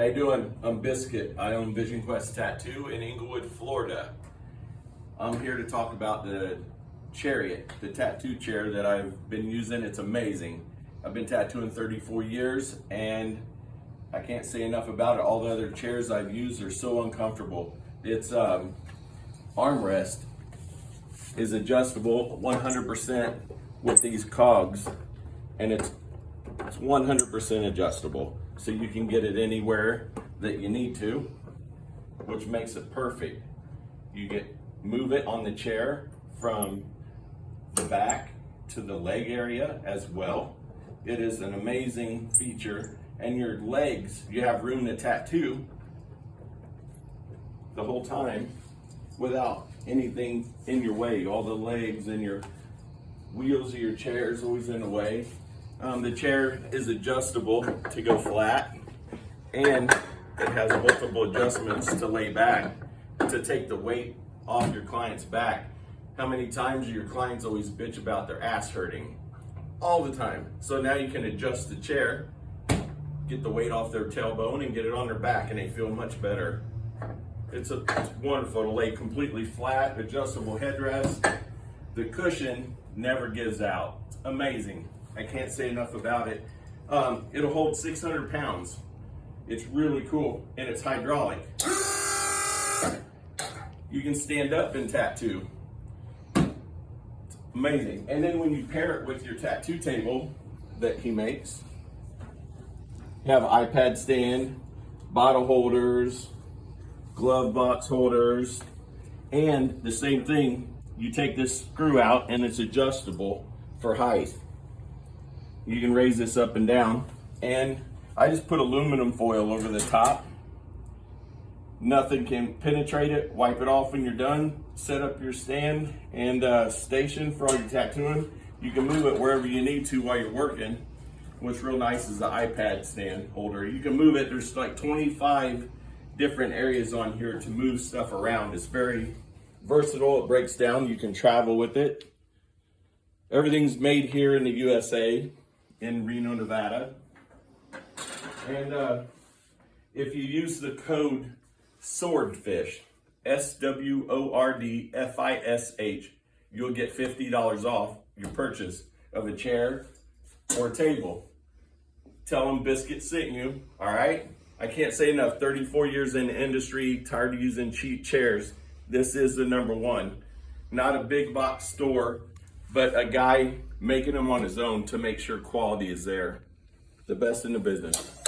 How you doing? I'm Bisquette. I own Vision Quest Tattoo in Inglewood, Florida. I'm here to talk about the Chariot, the tattoo chair that I've been using. It's amazing. I've been tattooing 34 years and I can't say enough about it. All the other chairs I've used are so uncomfortable. It's armrest is adjustable 100% with these cogs, and it's 100% adjustable. So you can get it anywhere that you need to, which makes it perfect. You move it on the chair from the back to the leg area as well. It is an amazing feature, and your legs, you have room to tattoo the whole time without anything in your way. All the legs and your wheels of your chair is always in the way. The chair is adjustable to go flat, and it has multiple adjustments to lay back to take the weight off your client's back. How many times do your clients always bitch about their ass hurting? All the time. So now you can adjust the chair, get the weight off their tailbone and get it on their back, and they feel much better. It's wonderful to lay completely flat, adjustable headrest. The cushion never gives out. It's amazing. I can't say enough about it. It'll hold 600 pounds. It's really cool, and it's hydraulic. You can stand up and tattoo. It's amazing. And then when you pair it with your tattoo table that he makes, you have iPad stand, bottle holders, glove box holders, and the same thing, you take this screw out and it's adjustable for height. You can raise this up and down, and I just put aluminum foil over the top. Nothing can penetrate it. Wipe it off when you're done. Set up your stand and station for all your tattooing. You can move it wherever you need to while you're working. What's real nice is the iPad stand holder. You can move it. There's like 25 different areas on here to move stuff around. It's very versatile. It breaks down. You can travel with it. Everything's made here in the USA, in Reno, Nevada. And if you use the code SWORDFISH, SWORDFISH, you'll get $50 off your purchase of a chair or table. Tell them Bisquette sent you, all right? I can't say enough. 34 years in the industry, tired of using cheap chairs. This is the number one. Not a big box store, but a guy making them on his own to make sure quality is there. The best in the business.